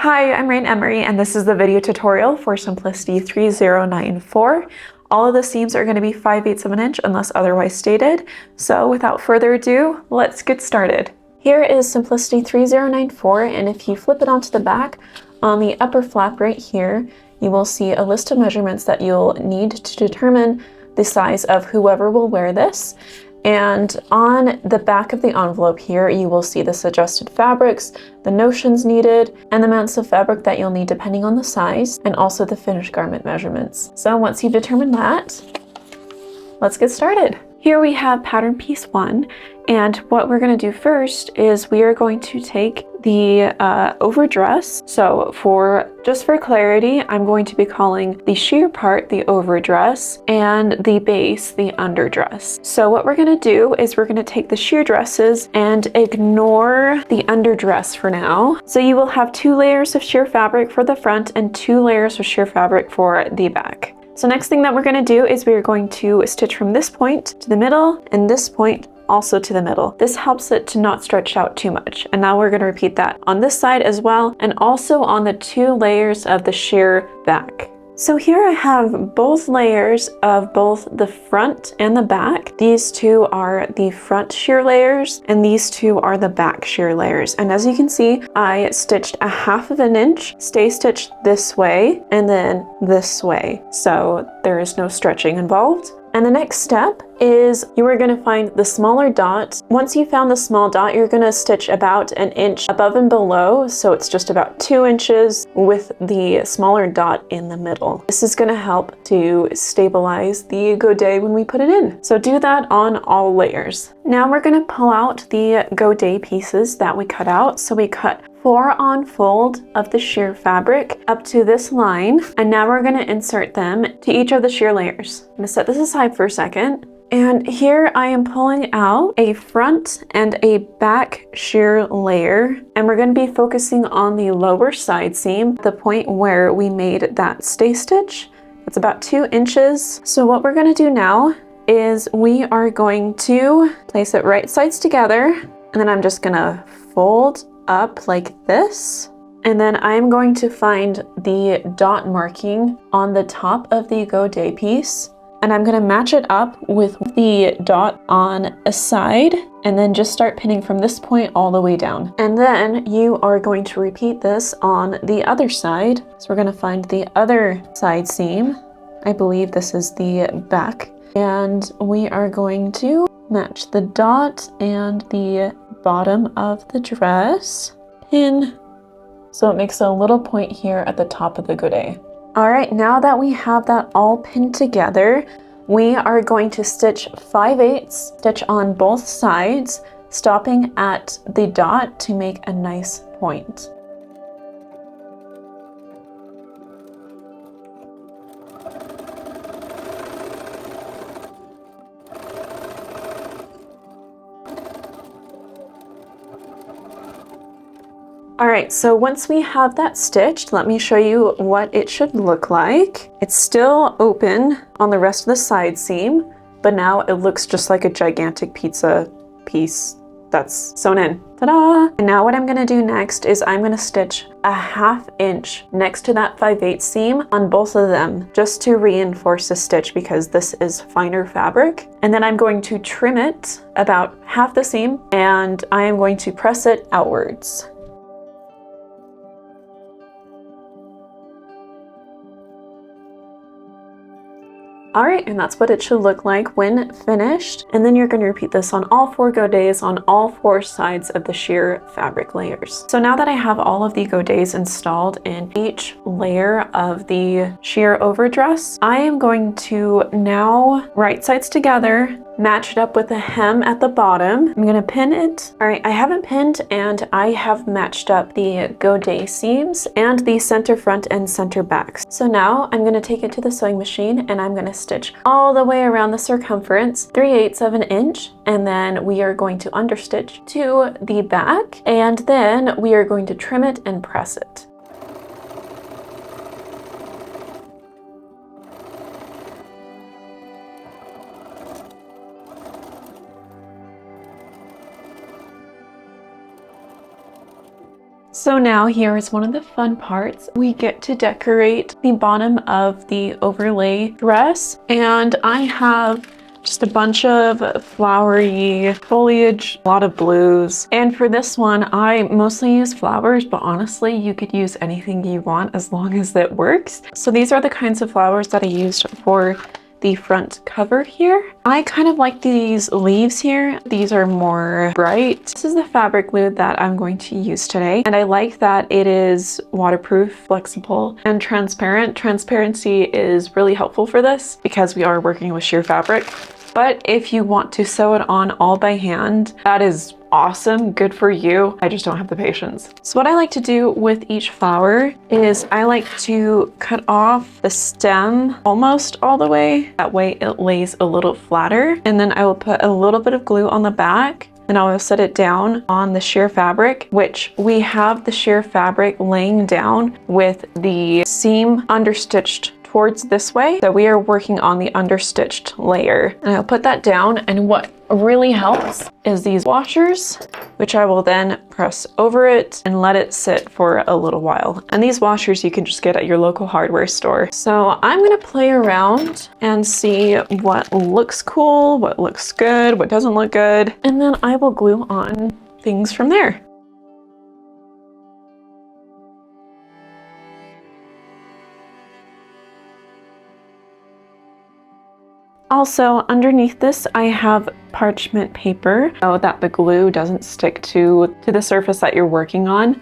Hi, I'm Raine Emery, and this is the video tutorial for Simplicity 3094. All of the seams are going to be 5/8 of an inch unless otherwise stated. So without further ado, let's get started. Here is Simplicity 3094, and if you flip it onto the back, on the upper flap right here, you will see a list of measurements that you'll need to determine the size of whoever will wear this. And on the back of the envelope here, you will see the suggested fabrics, the notions needed, and the amounts of fabric that you'll need depending on the size, and also the finished garment measurements. So once you've determined that, let's get started. Here we have pattern piece 1, and what we're going to do first is we are going to take the overdress. So just for clarity, I'm going to be calling the sheer part the overdress and the base the underdress. So what we're going to do is we're going to take the sheer dresses and ignore the underdress for now. So you will have 2 layers of sheer fabric for the front and 2 layers of sheer fabric for the back. So next thing that we're going to do is we are going to stitch from this point to the middle and this point also to the middle. This helps it to not stretch out too much. And now we're going to repeat that on this side as well, and also on the 2 layers of the sheer back. So here I have both layers of both the front and the back. These 2 are the front sheer layers and these 2 are the back sheer layers. And as you can see, I stitched a 1/2 of an inch, stay stitched this way and then this way. So there is no stretching involved. And the next step is you are going to find the smaller dot. Once you found the small dot, you're going to stitch about 1 inch above and below. So it's just about 2 inches with the smaller dot in the middle. This is going to help to stabilize the godet when we put it in. So do that on all layers. Now we're going to pull out the godet pieces that we cut out. So we cut 4 on fold of the sheer fabric up to this line, and now we're going to insert them to each of the sheer layers. I'm going to set this aside for a second, and here I am pulling out a front and a back sheer layer, and we're going to be focusing on the lower side seam, the point where we made that stay stitch. That's about 2 inches. So what we're going to do now is we are going to place it right sides together, and then I'm just going to fold up like this, and then I'm going to find the dot marking on the top of the godet piece, and I'm going to match it up with the dot on a side, and then just start pinning from this point all the way down. And then you are going to repeat this on the other side. So we're going to find the other side seam. I believe this is the back, and we are going to match the dot and the bottom of the dress, pin, so it makes a little point here at the top of the godet. All right, now that we have that all pinned together, we are going to stitch 5/8, stitch on both sides, stopping at the dot to make a nice point. All right, so once we have that stitched, let me show you what it should look like. It's still open on the rest of the side seam, but now it looks just like a gigantic pizza piece that's sewn in. Ta-da! And now what I'm gonna do next is I'm gonna stitch a 1/2 inch next to that 5/8 seam on both of them, just to reinforce the stitch because this is finer fabric. And then I'm going to trim it about half the seam, and I am going to press it outwards. All right, and that's what it should look like when finished. And then you're going to repeat this on all 4 godets on all 4 sides of the sheer fabric layers. So now that I have all of the godets installed in each layer of the sheer overdress, I am going to now right sides together, match it up with a hem at the bottom. I'm going to pin it. All right, I haven't pinned, and I have matched up the godet seams and the center front and center backs. So now I'm going to take it to the sewing machine, and I'm going to stitch all the way around the circumference, 3/8 of an inch, and then we are going to understitch to the back, and then we are going to trim it and press it. So now here is one of the fun parts. We get to decorate the bottom of the overlay dress, and I have just a bunch of flowery foliage, a lot of blues. And for this one, I mostly use flowers, but honestly, you could use anything you want as long as it works. So these are the kinds of flowers that I used for the front cover here. I kind of like these leaves here. These are more bright. This is the fabric glue that I'm going to use today. And I like that it is waterproof, flexible, and transparent. Transparency is really helpful for this because we are working with sheer fabric. But if you want to sew it on all by hand, that is awesome, good for you. I just don't have the patience. So what I like to do with each flower is I like to cut off the stem almost all the way. That way it lays a little flatter. And then I will put a little bit of glue on the back, and I will set it down on the sheer fabric, which we have the sheer fabric laying down with the seam understitched towards this way. So we are working on the understitched layer, and I'll put that down. And what really helps is these washers, which I will then press over it and let it sit for a little while. And these washers you can just get at your local hardware store. So I'm gonna play around and see what looks cool, what looks good, what doesn't look good, and then I will glue on things from there. Also, underneath this, I have parchment paper so that the glue doesn't stick to the surface that you're working on.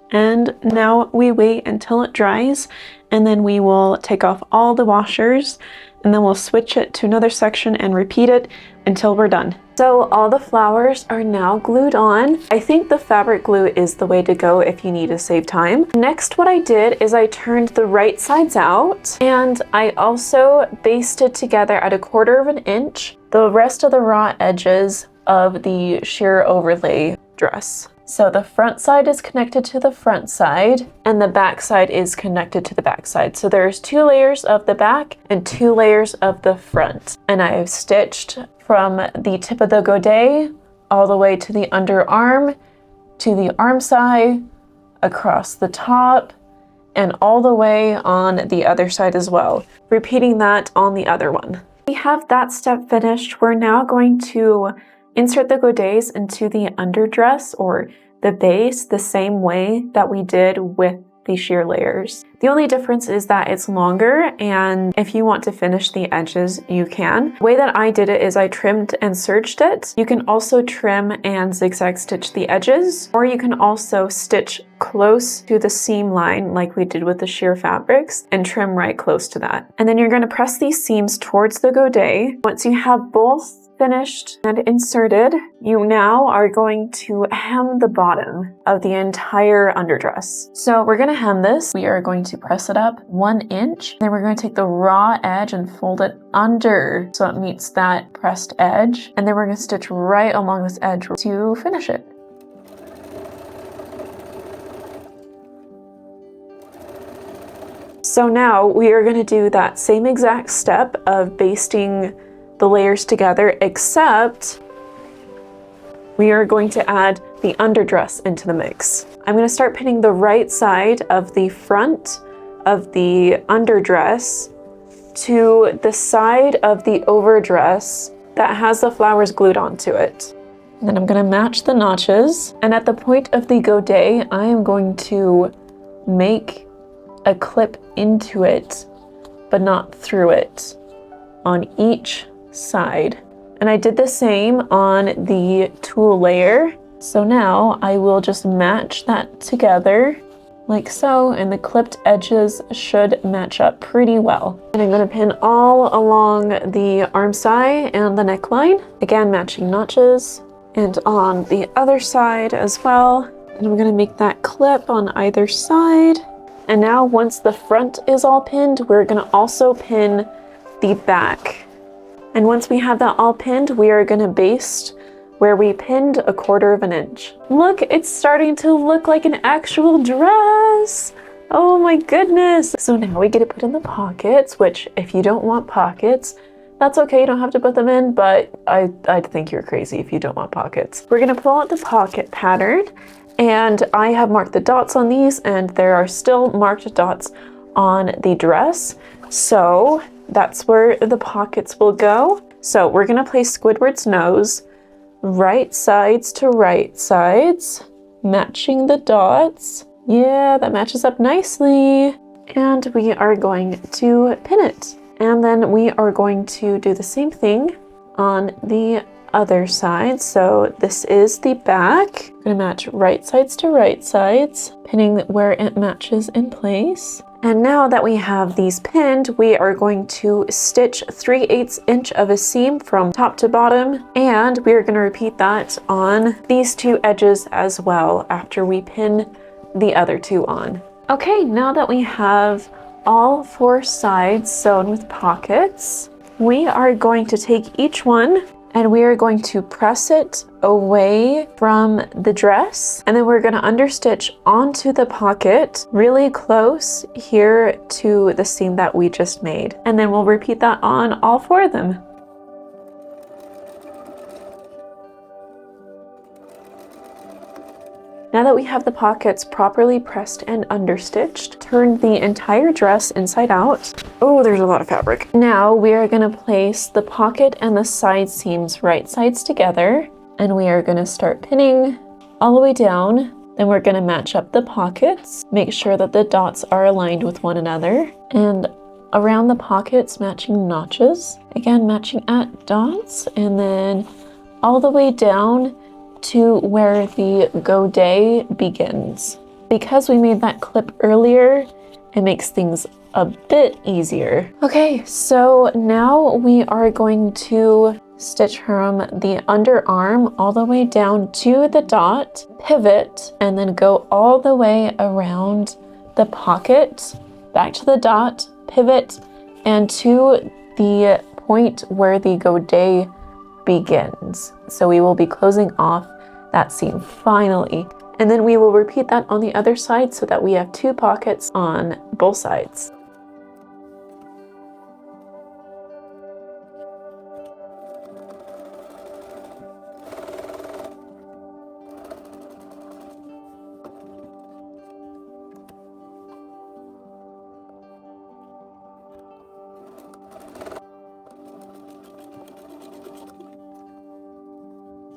And now we wait until it dries, and then we will take off all the washers, and then we'll switch it to another section and repeat it until we're done. So all the flowers are now glued on. I think the fabric glue is the way to go if you need to save time. Next, what I did is I turned the right sides out, and I also basted together at 1/4 inch the rest of the raw edges of the sheer overlay dress. So the front side is connected to the front side, and the back side is connected to the back side. So there's 2 layers of the back and 2 layers of the front. And I have stitched from the tip of the godet all the way to the underarm, to the arm side, across the top, and all the way on the other side as well. Repeating that on the other one. We have that step finished. We're now going to insert the godets into the underdress or the base the same way that we did with the sheer layers. The only difference is that it's longer, and if you want to finish the edges, you can. The way that I did it is I trimmed and serged it. You can also trim and zigzag stitch the edges, or you can also stitch close to the seam line like we did with the sheer fabrics and trim right close to that. And then you're going to press these seams towards the godet. Once you have both finished and inserted, you now are going to hem the bottom of the entire underdress. So we're going to hem this. We are going to press it up 1 inch. Then we're going to take the raw edge and fold it under so it meets that pressed edge. And then we're going to stitch right along this edge to finish it. So now we are going to do that same exact step of basting the layers together, except we are going to add the underdress into the mix. I'm going to start pinning the right side of the front of the underdress to the side of the overdress that has the flowers glued onto it. And then I'm going to match the notches, and at the point of the godet, I am going to make a clip into it, but not through it, on each side. And I did the same on the tulle layer. So now I will just match that together like so, and the clipped edges should match up pretty well. And I'm going to pin all along the arm side and the neckline, again matching notches, and on the other side as well. And I'm going to make that clip on either side. And now once the front is all pinned, we're going to also pin the back. And once we have that all pinned, we are going to baste where we pinned 1/4 inch. Look, it's starting to look like an actual dress. Oh my goodness. So now we get to put in the pockets, which if you don't want pockets, that's okay, you don't have to put them in, but I'd think you're crazy if you don't want pockets. We're gonna pull out the pocket pattern, and I have marked the dots on these, and there are still marked dots on the dress. So that's where the pockets will go. So we're gonna place Squidward's nose, right sides to right sides, matching the dots. Yeah, that matches up nicely. And we are going to pin it. And then we are going to do the same thing on the other side. So this is the back. I'm gonna match right sides to right sides, pinning where it matches in place. And now that we have these pinned, we are going to stitch 3/8 inch of a seam from top to bottom. And we are gonna repeat that on these two edges as well after we pin the other two on. Okay, now that we have all four sides sewn with pockets, we are going to take each one and we are going to press it away from the dress, and then we're going to understitch onto the pocket really close here to the seam that we just made. And then we'll repeat that on all four of them. Now that we have the pockets properly pressed and understitched, turn the entire dress inside out. Oh, there's a lot of fabric. Now we are gonna place the pocket and the side seams right sides together, and we are gonna start pinning all the way down. Then we're gonna match up the pockets, make sure that the dots are aligned with one another, and around the pockets matching notches. Again, matching at dots, and then all the way down to where the godet begins. Because we made that clip earlier, it makes things a bit easier. Okay, so now we are going to stitch from the underarm all the way down to the dot, pivot, and then go all the way around the pocket, back to the dot, pivot, and to the point where the godet begins. So we will be closing off that seam finally. And then we will repeat that on the other side so that we have two pockets on both sides.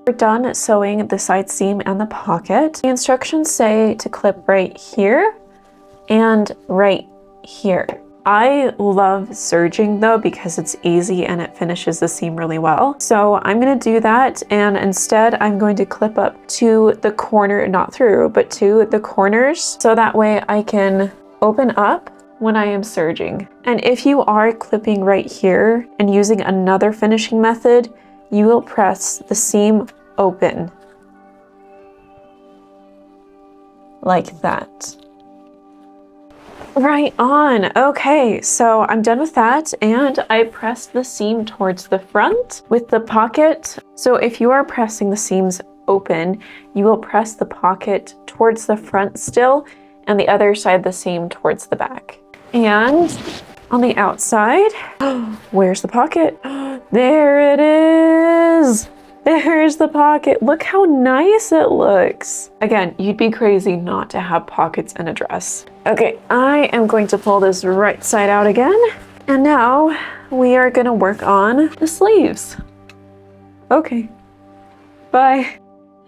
We're done sewing the side seam and the pocket. The instructions say to clip right here and right here. I love serging though because it's easy and it finishes the seam really well. So I'm gonna do that, and instead I'm going to clip up to the corner, not through, but to the corners, so that way I can open up when I am serging. And if you are clipping right here and using another finishing method, you will press the seam open like that. Right on. Okay, so I'm done with that, and I pressed the seam towards the front with the pocket. So if you are pressing the seams open, you will press the pocket towards the front still, and the other side of the seam towards the back. And on the outside, where's the pocket? There it is! There's the pocket. Look how nice it looks. Again, you'd be crazy not to have pockets in a dress. Okay, I am going to pull this right side out again. And now we are gonna work on the sleeves. Okay, bye.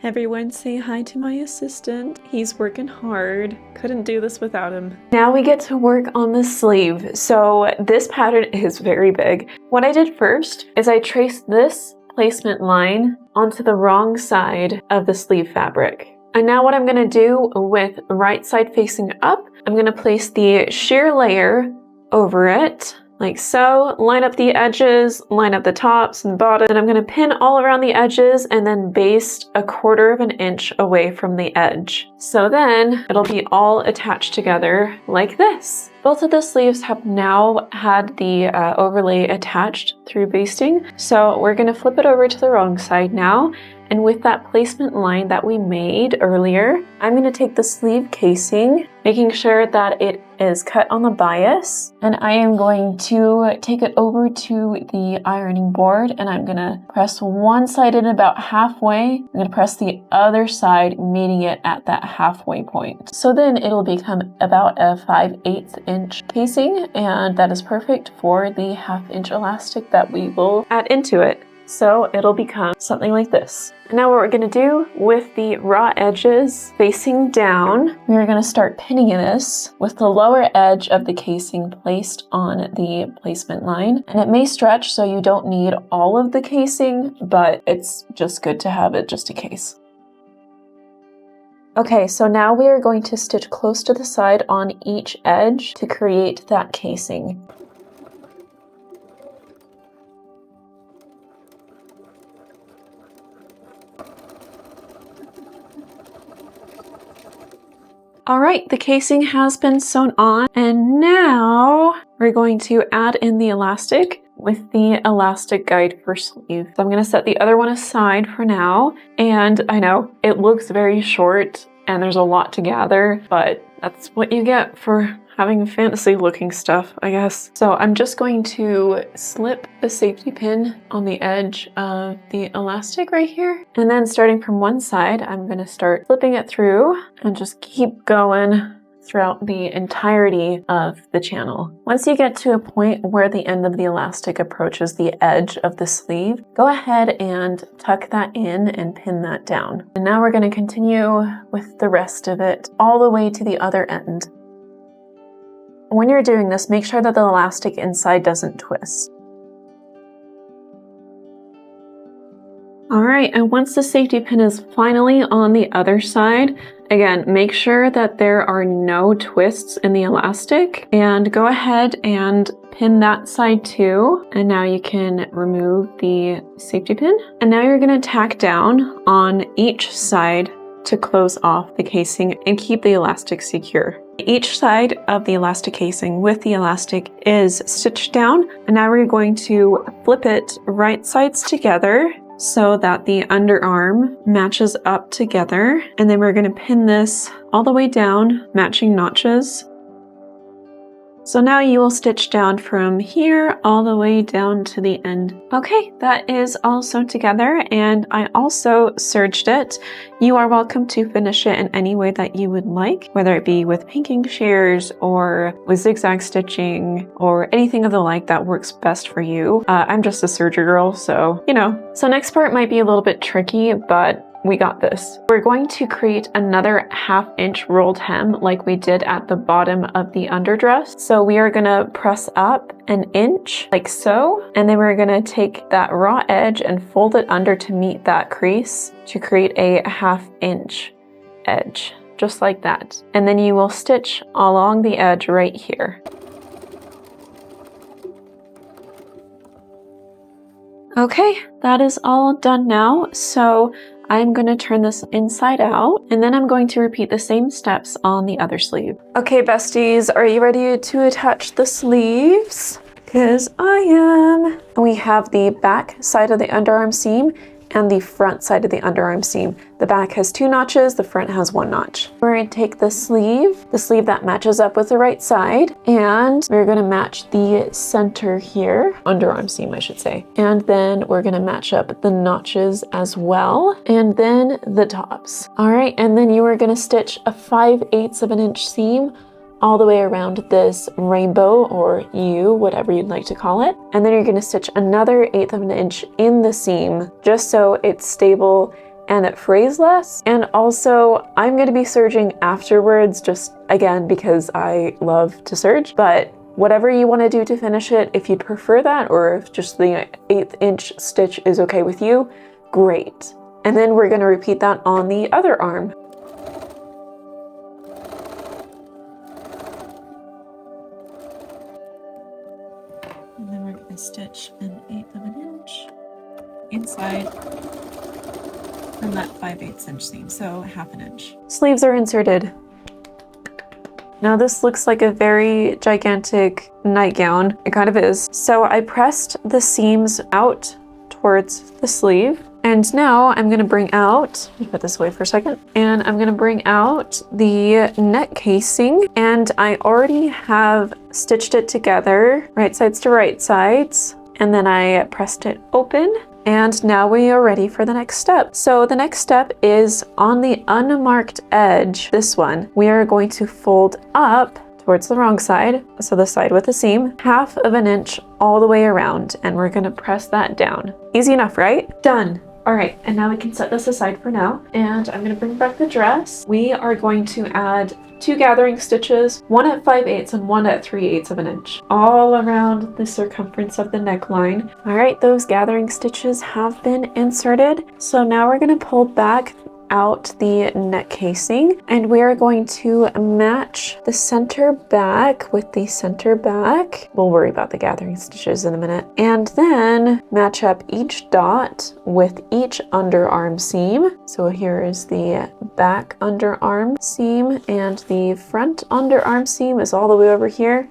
Everyone say hi to my assistant. He's working hard. Couldn't do this without him. Now we get to work on the sleeve. So this pattern is very big. What I did first is I traced this placement line onto the wrong side of the sleeve fabric. And now what I'm gonna do with right side facing up, I'm gonna place the sheer layer over it, like so, line up the edges, line up the tops and bottom, and I'm gonna pin all around the edges and then baste 1/4 inch away from the edge. So then it'll be all attached together like this. Both of the sleeves have now had the overlay attached through basting, so we're going to flip it over to the wrong side now. And with that placement line that we made earlier, I'm going to take the sleeve casing, making sure that it is cut on the bias, and I am going to take it over to the ironing board, and I'm going to press one side in about halfway. I'm going to press the other side, meeting it at that halfway point. So then it'll become about a 5/8 inch casing, and that is perfect for the 1/2 inch elastic that we will add into it. So it'll become something like this. Now what we're going to do with the raw edges facing down, we're going to start pinning this with the lower edge of the casing placed on the placement line. And it may stretch, so you don't need all of the casing, but it's just good to have it just in case. Okay, so now we are going to stitch close to the side on each edge to create that casing. All right, the casing has been sewn on, and now we're going to add in the elastic with the elastic guide for sleeve. So I'm going to set the other one aside for now, and I know it looks very short and there's a lot to gather, but that's what you get for having fantasy looking stuff, I guess. So I'm just going to slip the safety pin on the edge of the elastic right here. And then starting from one side, I'm going to start flipping it through and just keep going throughout the entirety of the channel. Once you get to a point where the end of the elastic approaches the edge of the sleeve, go ahead and tuck that in and pin that down. And now we're going to continue with the rest of it all the way to the other end. When you're doing this, make sure that the elastic inside doesn't twist. All right, and once the safety pin is finally on the other side, again, make sure that there are no twists in the elastic, and go ahead and pin that side too. And now you can remove the safety pin. And now you're going to tack down on each side to close off the casing and keep the elastic secure. Each side of the elastic casing with the elastic is stitched down, and now we're going to flip it right sides together so that the underarm matches up together, and then we're going to pin this all the way down, matching notches. So now you will stitch down from here all the way down to the end. Okay, that is all sewn together, and I also serged it. You are welcome to finish it in any way that you would like, whether it be with pinking shears or with zigzag stitching or anything of the like that works best for you. I'm just a serger girl, so you know. So next part might be a little bit tricky, but we got this. We're going to create another 1/2 inch rolled hem like we did at the bottom of the underdress. So we are gonna press up 1 inch like so, and then we're gonna take that raw edge and fold it under to meet that crease to create a 1/2 inch edge, just like that. And then you will stitch along the edge right here. Okay, that is all done now. So I'm going to turn this inside out, and then I'm going to repeat the same steps on the other sleeve. Okay, besties, are you ready to attach the sleeves? Because I am. We have the back side of the underarm seam and the front side of the underarm seam. The back has 2 notches, the front has 1 notch. We're going to take the sleeve that matches up with the right side, and we're going to match the center here, underarm seam I should say. And then we're going to match up the notches as well, and then the tops. All right, and then you are going to stitch a 5/8 of an inch seam all the way around this rainbow or U, whatever you'd like to call it. And then you're going to stitch another 1/8 of an inch in the seam just so it's stable and it frays less. And also I'm going to be serging afterwards, just again because I love to serge, but whatever you want to do to finish it, if you'd prefer that, or if just the 1/8 inch stitch is okay with you, great. And then we're going to repeat that on the other arm. And then we're going to stitch 1/8 of an inch inside from that 5/8 inch seam, so 1/2 inch. Sleeves are inserted. Now this looks like a very gigantic nightgown. It kind of is. So I pressed the seams out towards the sleeve. And now I'm gonna bring out, let me put this away for a second, and I'm gonna bring out the neck casing, and I already have stitched it together, right sides to right sides, and then I pressed it open. And now we are ready for the next step. So the next step is on the unmarked edge, this one, we are going to fold up towards the wrong side, so the side with the seam, 1/2 inch all the way around, and we're gonna press that down. Easy enough, right? Done. All right, and now we can set this aside for now, and I'm gonna bring back the dress. We are going to add 2 gathering stitches, one at 5/8 and one at 3/8 of an inch, all around the circumference of the neckline. All right, those gathering stitches have been inserted. So now we're gonna pull back out the neck casing, and we are going to match the center back with the center back. We'll worry about the gathering stitches in a minute. And then match up each dot with each underarm seam. So here is the back underarm seam, and the front underarm seam is all the way over here.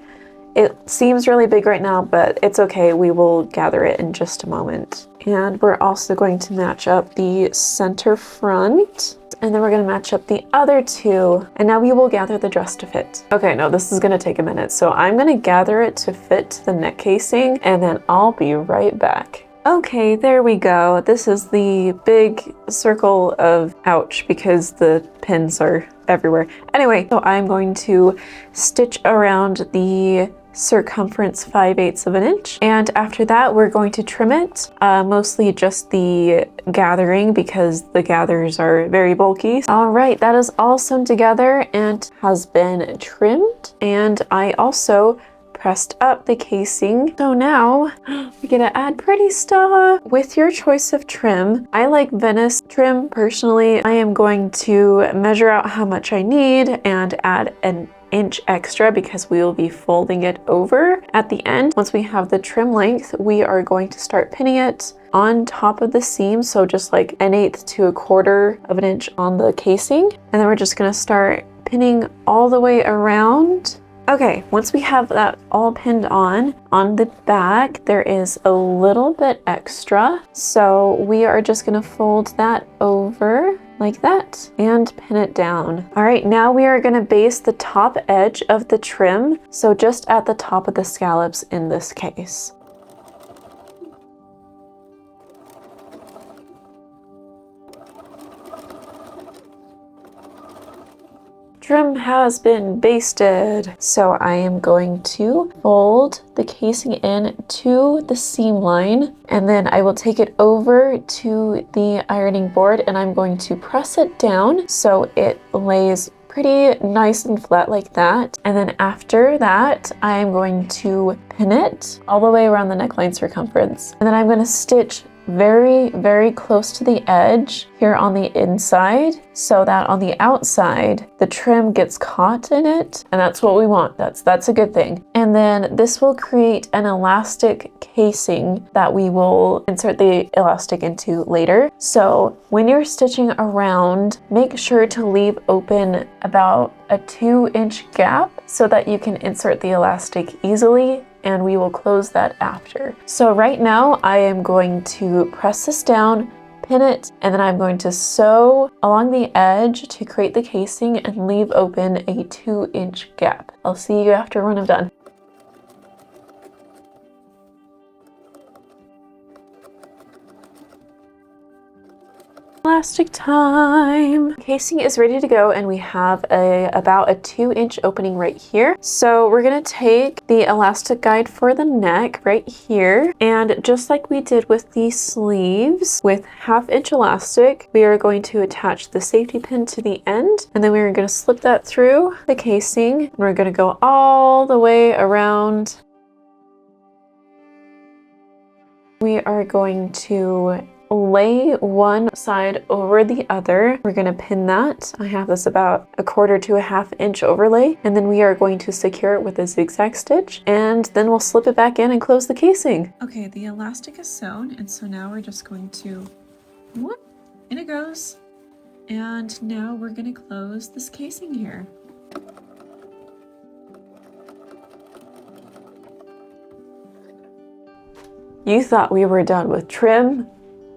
It seems really big right now, but it's okay. We will gather it in just a moment. And we're also going to match up the center front, and then we're going to match up the other 2, and now we will gather the dress to fit. Okay, no, this is going to take a minute. So I'm going to gather it to fit the neck casing, and then I'll be right back. Okay, there we go. This is the big circle of ouch because the pins are everywhere. Anyway, so I'm going to stitch around the circumference 5/8 of an inch, and after that we're going to trim it, mostly just the gathering because the gathers are very bulky. All right, that is all sewn together and has been trimmed, and I also pressed up the casing. So now we're gonna add pretty stuff with your choice of trim. I like Venice trim personally. I am going to measure out how much I need and add an inch extra because we will be folding it over at the end. Once we have the trim length, we are going to start pinning it on top of the seam, so just like 1/8 to 1/4 of an inch on the casing, and then we're just going to start pinning all the way around. Okay, once we have that all pinned on the back, there is a little bit extra, so we are just going to fold that over like that and pin it down. All right, now we are going to base the top edge of the trim, so just at the top of the scallops in this case. Trim has been basted, so I am going to fold the casing in to the seam line, and then I will take it over to the ironing board and I'm going to press it down so it lays pretty nice and flat like that. And then after that, I am going to pin it all the way around the neckline circumference. And then I'm going to stitch very, very close to the edge here on the inside so that on the outside, the trim gets caught in it. And that's what we want. That's a good thing. And then this will create an elastic casing that we will insert the elastic into later. So when you're stitching around, make sure to leave open about a 2-inch gap so that you can insert the elastic easily, and we will close that after. So right now I am going to press this down, pin it, and then I'm going to sew along the edge to create the casing and leave open a 2-inch gap. I'll see you after when I'm done. Elastic time! Casing is ready to go, and we have about a 2-inch opening right here. So we're gonna take the elastic guide for the neck right here, and just like we did with the sleeves with 1/2-inch elastic, we are going to attach the safety pin to the end, and then we're gonna slip that through the casing, and we're gonna go all the way around. We are going to lay one side over the other. We're going to pin that. I have this about 1/4 to 1/2-inch overlay, and then we are going to secure it with a zigzag stitch, and then we'll slip it back in and close the casing. Okay, the elastic is sewn, and so now we're just going to whoop, in it goes. And now we're going to close this casing here. You thought we were done with trim?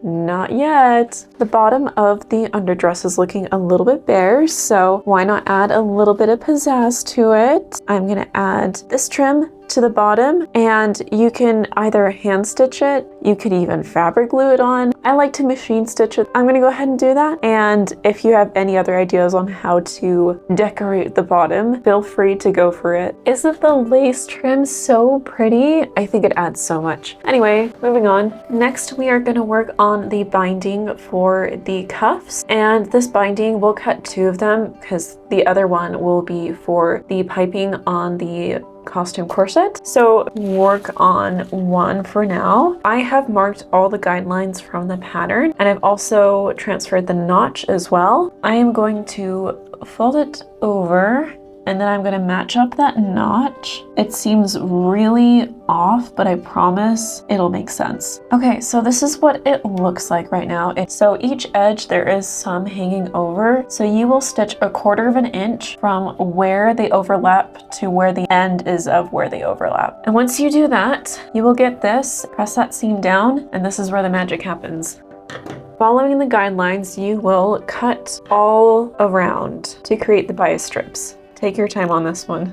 Not yet. The bottom of the underdress is looking a little bit bare, so why not add a little bit of pizzazz to it? I'm gonna add this trim to the bottom, and you can either hand stitch it, you could even fabric glue it on. I like to machine stitch it. I'm gonna go ahead and do that. And if you have any other ideas on how to decorate the bottom, feel free to go for it. Isn't the lace trim so pretty? I think it adds so much. Anyway, moving on. Next, we are gonna work on the binding for the cuffs. And this binding, we'll cut 2 of them because the other one will be for the piping on the costume corset. So work on 1 for now. I have marked all the guidelines from the pattern, and I've also transferred the notch as well. I am going to fold it over, and then I'm going to match up that notch. It seems really off, but I promise it'll make sense. Okay, so this is what it looks like right now. So each edge there is some hanging over. So you will stitch 1/4 inch from where they overlap to where the end is of where they overlap. And once you do that, you will get this. Press that seam down, and this is where the magic happens. Following the guidelines, you will cut all around to create the bias strips. Take your time on this one.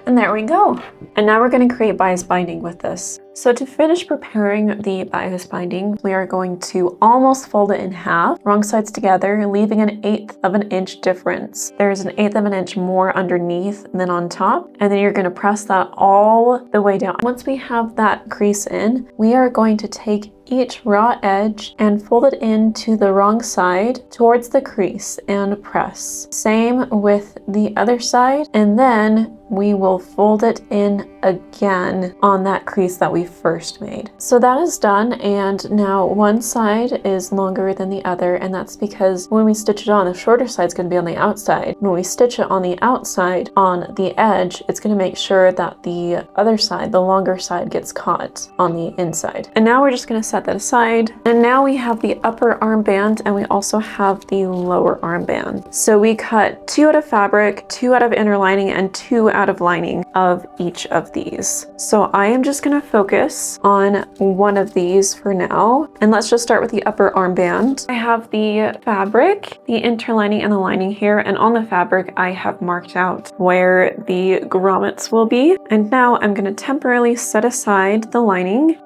And there we go. And now we're going to create bias binding with this. So to finish preparing the bias binding, we are going to almost fold it in half, wrong sides together, leaving an 1/8 inch difference. There's an 1/8 inch more underneath than on top, and then you're going to press that all the way down. Once we have that crease in, we are going to take each raw edge and fold it into the wrong side towards the crease and press. Same with the other side, and then we will fold it in again on that crease that we first made. So that is done, and now one side is longer than the other, and that's because when we stitch it on, the shorter side is going to be on the outside. When we stitch it on the outside on the edge, it's going to make sure that the other side, the longer side, gets caught on the inside. And now we're just going to set that aside. And now we have the upper armband, and we also have the lower armband. So we cut 2 out of fabric, 2 out of inner lining, and 2 out of lining of each of these. So I am just going to focus on one of these for now. And let's just start with the upper armband. I have the fabric, the interlining, and the lining here. And on the fabric, I have marked out where the grommets will be. And now I'm going to temporarily set aside the lining.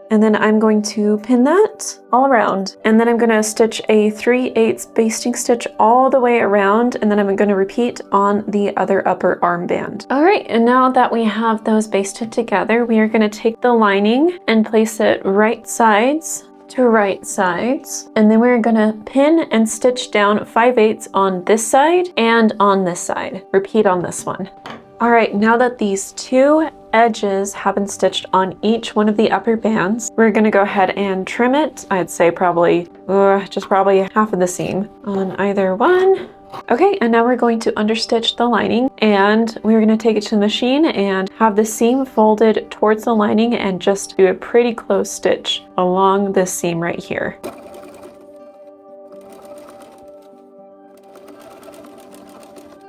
And then I'm going to pin that all around. And then I'm going to stitch a 3/8 basting stitch all the way around. And then I'm going to repeat on the other upper armband. All right, and now that we have those basted together, we are going to take the lining and place it right sides to right sides. And then we're going to pin and stitch down 5/8 on this side and on this side. Repeat on this one. All right, now that these 2 edges have been stitched on each one of the upper bands, we're going to go ahead and trim it. I'd say probably just probably half of the seam on either one. Okay, and now we're going to understitch the lining, and we're going to take it to the machine and have the seam folded towards the lining and just do a pretty close stitch along this seam right here.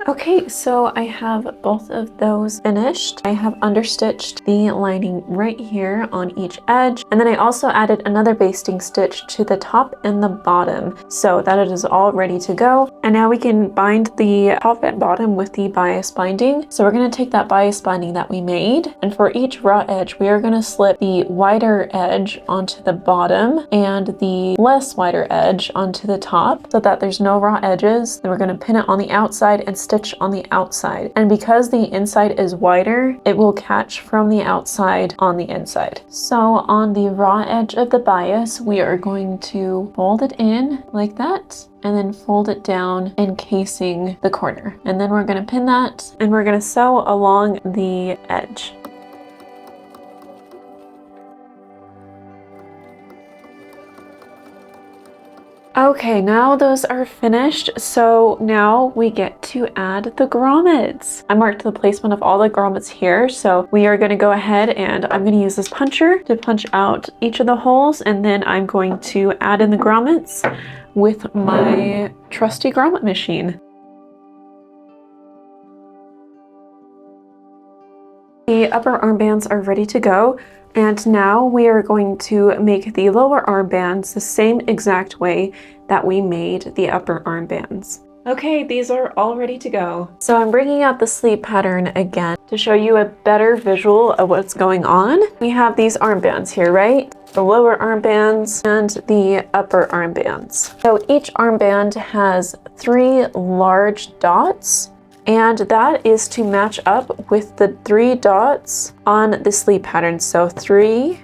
Okay, so I have both of those finished. I have understitched the lining right here on each edge, and then I also added another basting stitch to the top and the bottom so that it is all ready to go. And now we can bind the top and bottom with the bias binding. So we're going to take that bias binding that we made, and for each raw edge, we are going to slip the wider edge onto the bottom and the less wider edge onto the top so that there's no raw edges. Then we're going to pin it on the outside and stitch on the outside. And because the inside is wider, it will catch from the outside on the inside. So on the raw edge of the bias, we are going to fold it in like that, and then fold it down, encasing the corner. And then we're going to pin that, and we're going to sew along the edge. Okay, now those are finished, so now we get to add the grommets. I marked the placement of all the grommets here, so we are going to go ahead and I'm going to use this puncher to punch out each of the holes, and then I'm going to add in the grommets with my trusty grommet machine. The upper armbands are ready to go, and now we are going to make the lower armbands the same exact way that we made the upper armbands. Okay, these are all ready to go. So I'm bringing out the sleeve pattern again to show you a better visual of what's going on. We have these armbands here, right? The lower armbands and the upper armbands. So each armband has 3 large dots, and that is to match up with the 3 dots on the sleeve pattern. So 3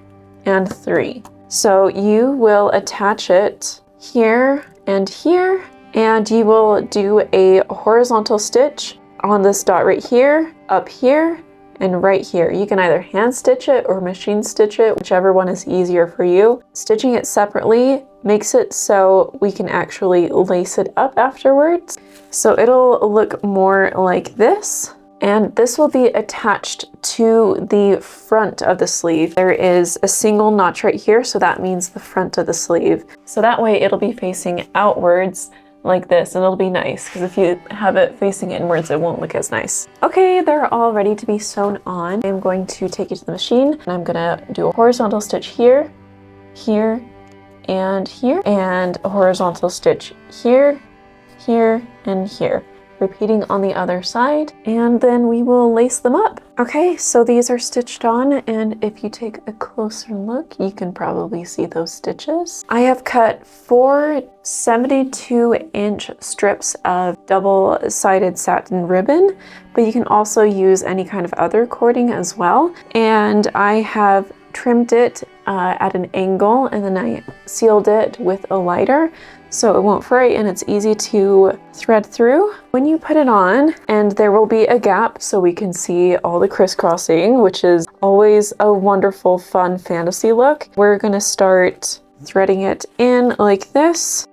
and 3. So you will attach it here and here, and you will do a horizontal stitch on this dot right here, up here, and right here. You can either hand stitch it or machine stitch it, whichever one is easier for you. Stitching it separately makes it so we can actually lace it up afterwards. So it'll look more like this, and this will be attached to the front of the sleeve. There is a single notch right here, so that means the front of the sleeve. So that way it'll be facing outwards like this, and it'll be nice, because if you have it facing inwards, it won't look as nice. Okay, they're all ready to be sewn on. I'm going to take it to the machine, and I'm gonna do a horizontal stitch here, here, and here, and a horizontal stitch here, here, and here. Repeating on the other side, and then we will lace them up. Okay, so these are stitched on, and if you take a closer look, you can probably see those stitches. I have cut 4 72-inch strips of double-sided satin ribbon, but you can also use any kind of other cording as well. And I have trimmed it at an angle, and then I sealed it with a lighter so it won't fray, and it's easy to thread through. When you put it on, and there will be a gap so we can see all the crisscrossing, which is always a wonderful, fun fantasy look. We're gonna start threading it in like this.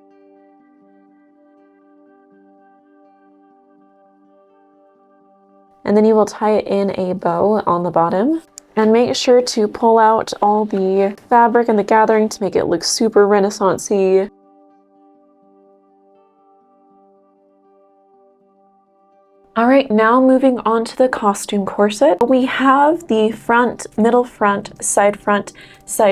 And then you will tie it in a bow on the bottom. And make sure to pull out all the fabric and the gathering to make it look super Renaissance-y. All right, now moving on to the costume corset. We have the front, middle front, side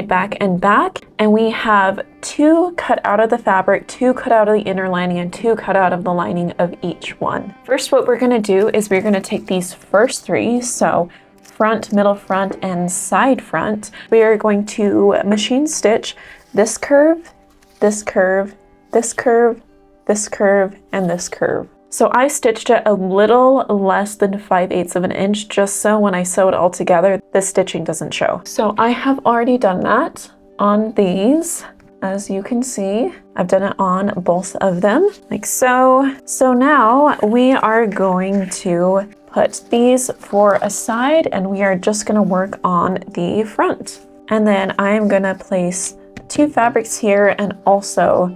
back, and back. And we have 2 cut out of the fabric, 2 cut out of the inner lining, and 2 cut out of the lining of each one. First, what we're gonna do is we're gonna take these first 3, so front, middle front, and side front. We are going to machine stitch this curve, this curve, this curve, this curve, and this curve. So I stitched it a little less than 5/8 of an inch, just so when I sew it all together, the stitching doesn't show. So I have already done that on these. As you can see, I've done it on both of them, like so. So now we are going to put these for a side, and we are just gonna work on the front. And then I'm gonna place 2 fabrics here and also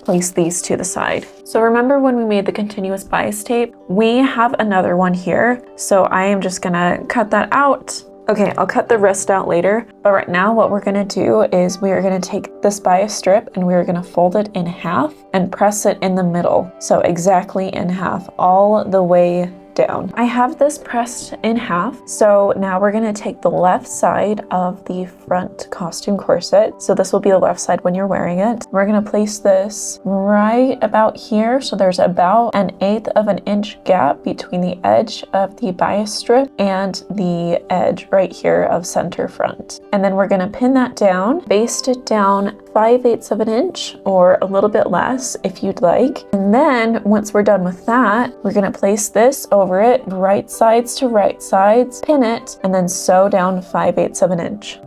place these to the side. So remember when we made the continuous bias tape, we have another one here. So I am just gonna cut that out. Okay, I'll cut the rest out later, but right now what we're gonna do is we are gonna take this bias strip and we are gonna fold it in half and press it in the middle. So exactly in half, all the way down. I have this pressed in half, so now we're gonna take the left side of the front costume corset. So this will be the left side when you're wearing it. We're gonna place this right about here, so there's about 1/8 of an inch gap between the edge of the bias strip and the edge right here of center front. And then we're gonna pin that down, baste it down 5/8 of an inch or a little bit less if you'd like. And then once we're done with that, we're gonna place this over it, right sides to right sides, pin it, and then sew down 5/8 of an inch.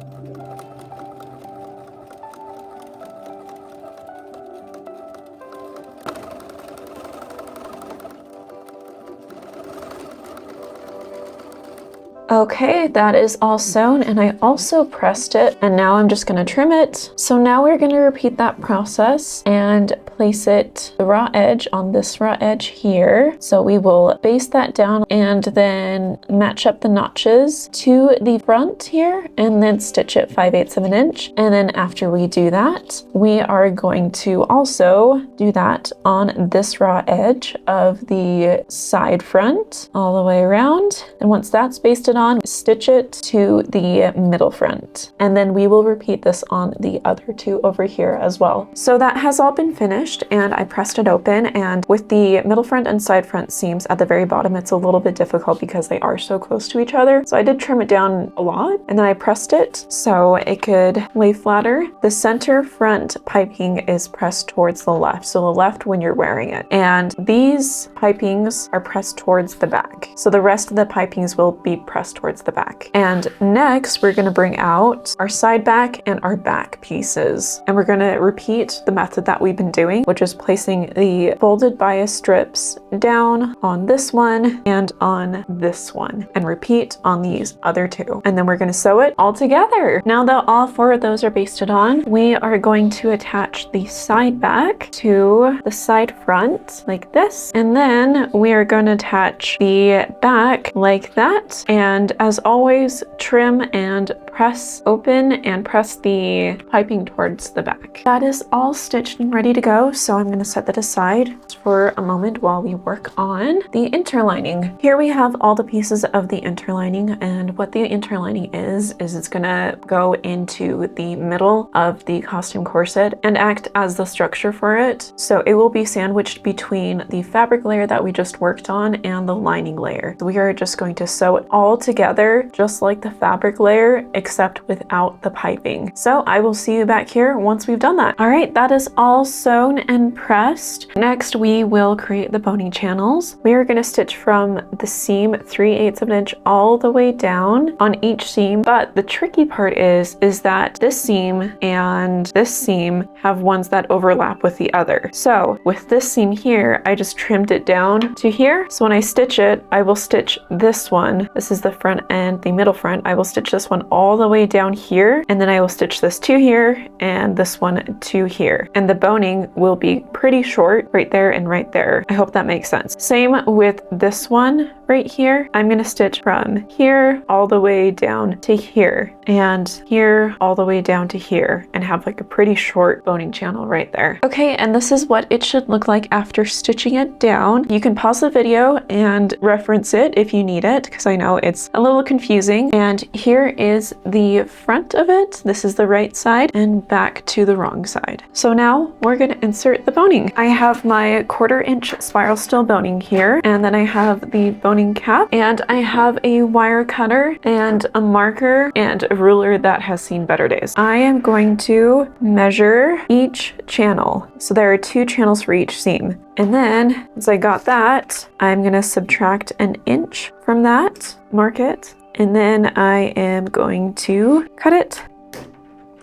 Okay, that is all sewn, and I also pressed it, and now I'm just gonna trim it. So now we're gonna repeat that process and place it the raw edge on this raw edge here. So we will baste that down and then match up the notches to the front here and then stitch it 5/8 of an inch. And then after we do that, we are going to also do that on this raw edge of the side front all the way around. And once that's basted on, stitch it to the middle front. And then we will repeat this on the other two over here as well. So that has all been finished, and I pressed it open, and with the middle front and side front seams at the very bottom, it's a little bit difficult because they are so close to each other. So I did trim it down a lot, and then I pressed it so it could lay flatter. The center front piping is pressed towards the left, so the left when you're wearing it. And these pipings are pressed towards the back. So the rest of the pipings will be pressed towards the back. And next, we're gonna bring out our side back and our back pieces. And we're gonna repeat the method that we've been doing, which is placing the folded bias strips down on this one and on this one, and repeat on these other two. And then we're gonna sew it all together. Now that all four of those are basted on, we are going to attach the side back to the side front like this. And then we are going to attach the back like that. And as always, trim and press open and press the piping towards the back. That is all stitched and ready to go. So I'm going to set that aside for a moment while we work on the interlining. Here we have all the pieces of the interlining, and what the interlining is it's going to go into the middle of the costume corset and act as the structure for it. So it will be sandwiched between the fabric layer that we just worked on and the lining layer. So we are just going to sew it all together just like the fabric layer, except without the piping. So I will see you back here once we've done that. All right, that is all sewn and pressed. Next, we will create the boning channels. We are going to stitch from the seam 3/8 of an inch all the way down on each seam. But the tricky part is that this seam and this seam have ones that overlap with the other. So with this seam here, I just trimmed it down to here. So when I stitch it, I will stitch this one. This is the front and the middle front. I will stitch this one all the way down here, and then I will stitch this to here and this one to here. And the boning will be pretty short right there and right there. I hope that makes sense. Same with this one right here. I'm going to stitch from here all the way down to here, and here all the way down to here, and have like a pretty short boning channel right there. Okay, and this is what it should look like after stitching it down. You can pause the video and reference it if you need it, because I know it's a little confusing. And here is the front of it. This is the right side, and back to the wrong side. So now we're going to insert the boning. I have my 1/4 inch spiral steel boning here, and then I have the boning cap, and I have a wire cutter and a marker and a ruler that has seen better days. I am going to measure each channel. So there are 2 channels for each seam. And then once I got that, I'm going to subtract 1 inch from that, mark it, and then I am going to cut it.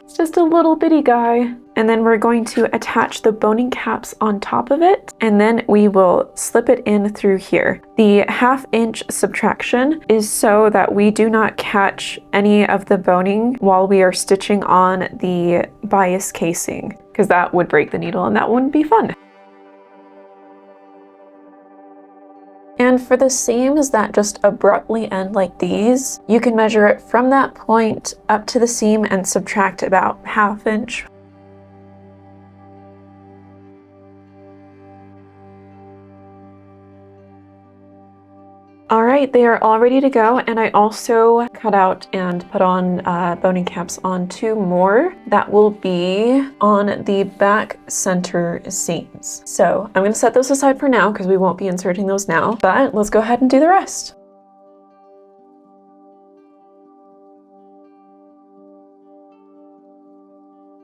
It's just a little bitty guy. And then we're going to attach the boning caps on top of it, and then we will slip it in through here. The 1/2 inch subtraction is so that we do not catch any of the boning while we are stitching on the bias casing, because that would break the needle and that wouldn't be fun. And for the seams that just abruptly end like these, you can measure it from that point up to the seam and subtract about 1/2 inch. All right, they are all ready to go, and I also cut out and put on boning caps on 2 more that will be on the back center seams. So I'm going to set those aside for now because we won't be inserting those now, but let's go ahead and do the rest.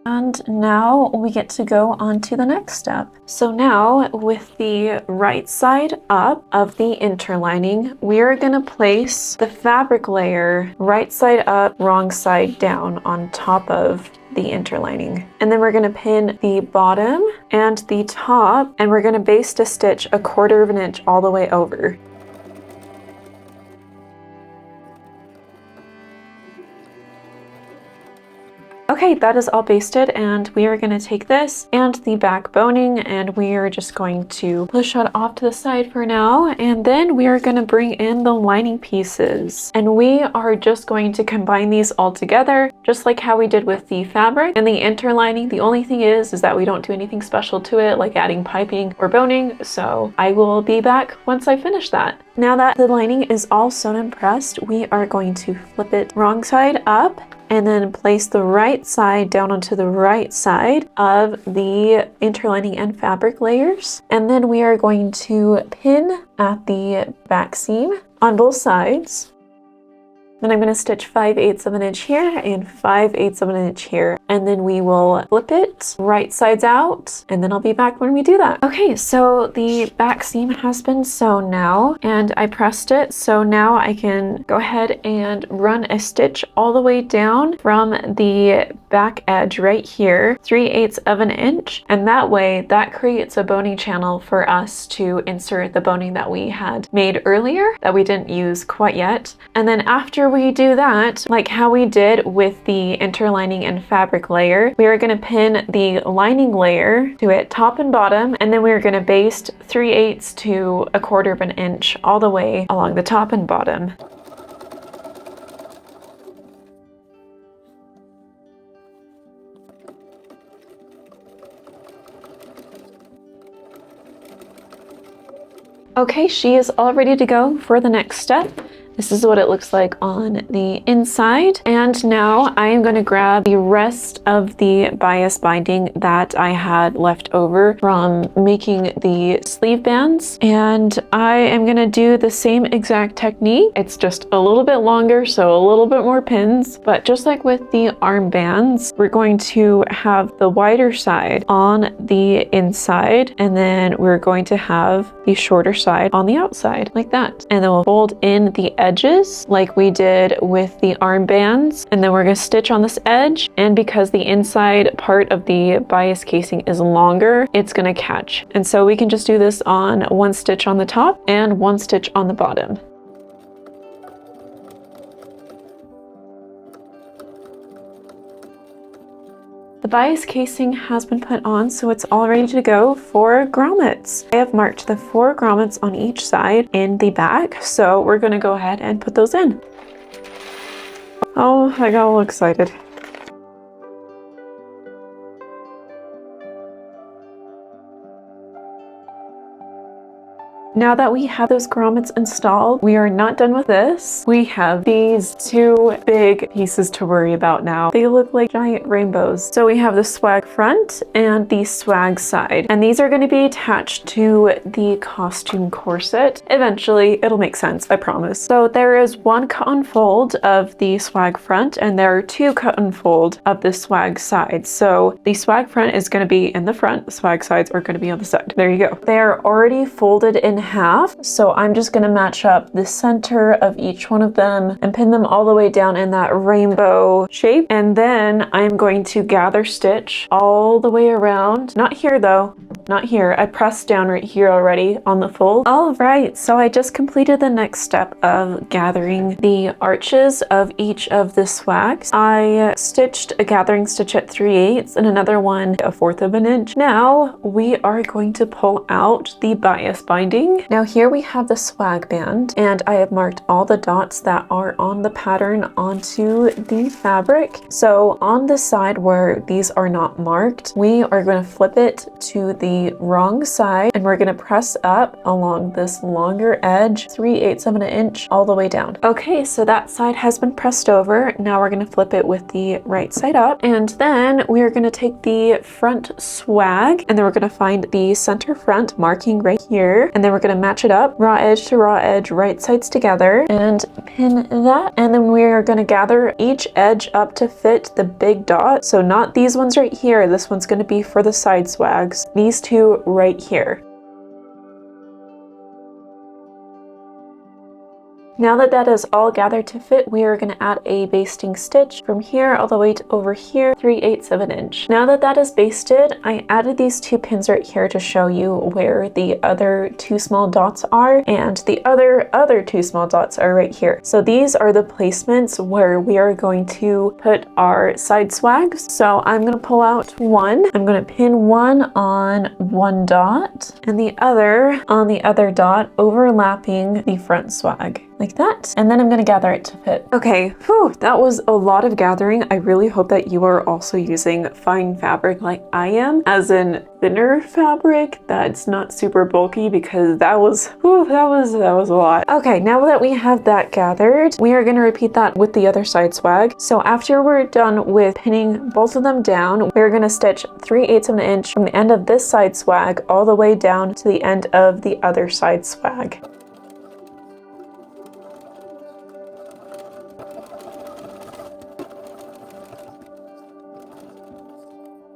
And now we get to go on to the next step. So now with the right side up of the interlining, we are going to place the fabric layer right side up, wrong side down on top of the interlining. And then we're going to pin the bottom and the top, and we're going to baste a stitch 1/4 of an inch all the way over. Okay, that is all basted, and we are going to take this and the back boning, and we are just going to push that off to the side for now, and then we are going to bring in the lining pieces, and we are just going to combine these all together, just like how we did with the fabric and the interlining. The only thing is that we don't do anything special to it, like adding piping or boning, so I will be back once I finish that. Now that the lining is all sewn and pressed, we are going to flip it wrong side up, and then place the right side down onto the right side of the interlining and fabric layers. And then we are going to pin at the back seam on both sides. Then I'm going to stitch 5/8 of an inch here and 5/8 of an inch here. And then we will flip it right sides out, and then I'll be back when we do that. Okay, so the back seam has been sewn now, and I pressed it. So now I can go ahead and run a stitch all the way down from the back edge right here, 3/8 of an inch. And that way that creates a boning channel for us to insert the boning that we had made earlier that we didn't use quite yet. And then after we do that, like how we did with the interlining and fabric layer, we are going to pin the lining layer to it top and bottom, and then we're going to baste 3/8 to 1/4 of an inch all the way along the top and bottom. Okay, she is all ready to go for the next step. This is what it looks like on the inside. And now I am going to grab the rest of the bias binding that I had left over from making the sleeve bands. And I am going to do the same exact technique. It's just a little bit longer, so a little bit more pins. But just like with the armbands, we're going to have the wider side on the inside, and then we're going to have the shorter side on the outside, like that. And then we'll fold in the edges like we did with the armbands, and then we're going to stitch on this edge, and because the inside part of the bias casing is longer, it's going to catch. And so we can just do this on one stitch on the top and one stitch on the bottom. The bias casing has been put on, so it's all ready to go for grommets. I have marked the 4 grommets on each side in the back, so we're going to go ahead and put those in. Oh, I got all excited. Now that we have those grommets installed, we are not done with this. We have these 2 big pieces to worry about now. They look like giant rainbows. So we have the swag front and the swag side, and these are going to be attached to the costume corset. Eventually, it'll make sense, I promise. So there is 1 cut and fold of the swag front, and there are 2 cut and fold of the swag side. So the swag front is going to be in the front, the swag sides are going to be on the side. There you go. They are already folded in half, so I'm just going to match up the center of each one of them and pin them all the way down in that rainbow shape, and then I'm going to gather stitch all the way around. Not here though, not here. I pressed down right here already on the fold. All right, so I just completed the next step of gathering the arches of each of the swags. I stitched a gathering stitch at 3/8 and another one 1/4 of an inch. Now we are going to pull out the bias binding. Now here we have the swag band, and I have marked all the dots that are on the pattern onto the fabric. So on the side where these are not marked, we are going to flip it to the wrong side, and we're going to press up along this longer edge 3/8 of an inch all the way down. Okay, so that side has been pressed over. Now we're going to flip it with the right side up, and then we are going to take the front swag, and then we're going to find the center front marking right here, and then we're going to match it up raw edge to raw edge, right sides together, and pin that. And then we are going to gather each edge up to fit the big dot. So not these ones right here, this one's going to be for the side swags, these 2 right here. Now that that is all gathered to fit, we are going to add a basting stitch from here all the way to over here, 3/8 of an inch. Now that that is basted, I added these 2 pins right here to show you where the other 2 small dots are, and the other 2 small dots are right here. So these are the placements where we are going to put our side swags. So I'm going to pull out one. I'm going to pin one on one dot and the other on the other dot, overlapping the front swag. Like that. And then I'm going to gather it to fit. Okay, whew, that was a lot of gathering. I really hope that you are also using fine fabric like I am, as in thinner fabric that's not super bulky, because that was a lot. Okay, now that we have that gathered, we are going to repeat that with the other side swag. So after we're done with pinning both of them down, we're going to stitch 3/8 of an inch from the end of this side swag all the way down to the end of the other side swag.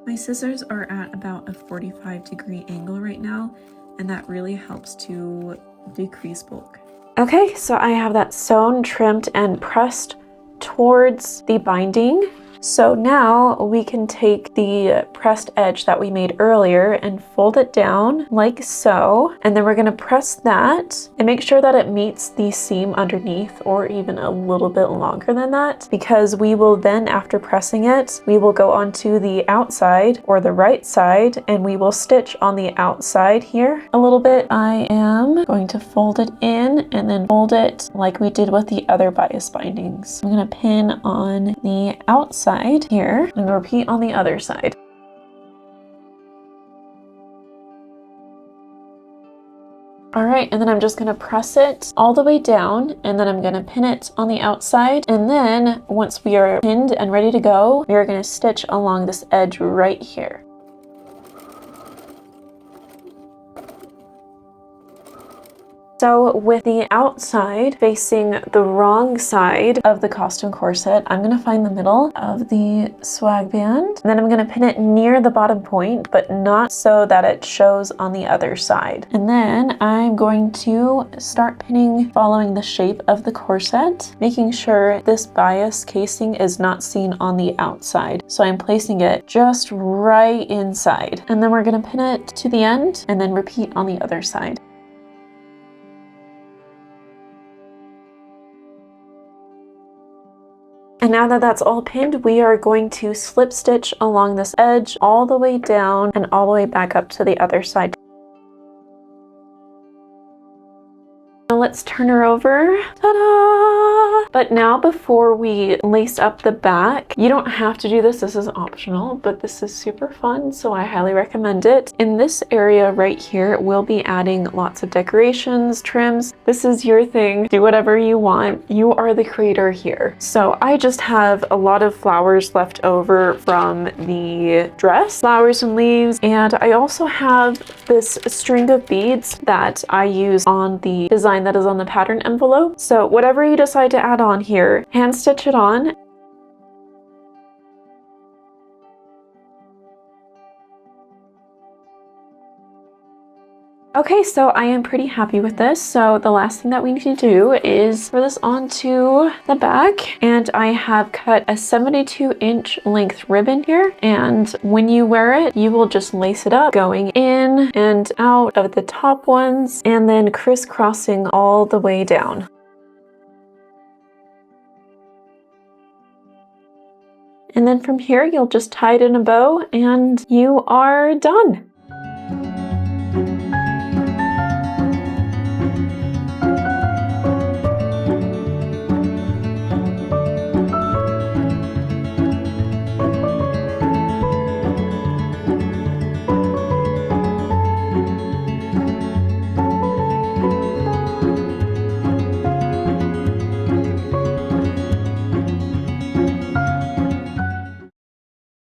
My scissors are at about a 45-degree angle right now, and that really helps to decrease bulk. Okay, so I have that sewn, trimmed, and pressed towards the binding. So now we can take the pressed edge that we made earlier and fold it down like so. And then we're going to press that and make sure that it meets the seam underneath, or even a little bit longer than that, because we will then, after pressing it, we will go onto the outside or the right side and we will stitch on the outside here a little bit. I am going to fold it in and then fold it like we did with the other bias bindings. I'm going to pin on the outside here and repeat on the other side. All right, and then I'm just going to press it all the way down, and then I'm going to pin it on the outside. And then once we are pinned and ready to go, we are going to stitch along this edge right here. So with the outside facing the wrong side of the costume corset, I'm going to find the middle of the swag band. And then I'm going to pin it near the bottom point, but not so that it shows on the other side. And then I'm going to start pinning following the shape of the corset, making sure this bias casing is not seen on the outside. So I'm placing it just right inside. And then we're going to pin it to the end and then repeat on the other side. And now that that's all pinned, we are going to slip stitch along this edge all the way down and all the way back up to the other side. Now let's turn her over. Ta-da! But now before we lace up the back, you don't have to do this is optional, but this is super fun, so I highly recommend it. In this area right here, we'll be adding lots of decorations, trims. This is your thing. Do whatever you want. You are the creator here. So I just have a lot of flowers left over from the dress, flowers and leaves, and I also have this string of beads that I use on the design that is on the pattern envelope. So whatever you decide to add on here, hand stitch it on. Okay, so I am pretty happy with this. So the last thing that we need to do is throw this onto the back, and I have cut a 72-inch length ribbon here, and when you wear it, you will just lace it up, going in and out of the top ones, and then crisscrossing all the way down. And then from here, you'll just tie it in a bow and you are done.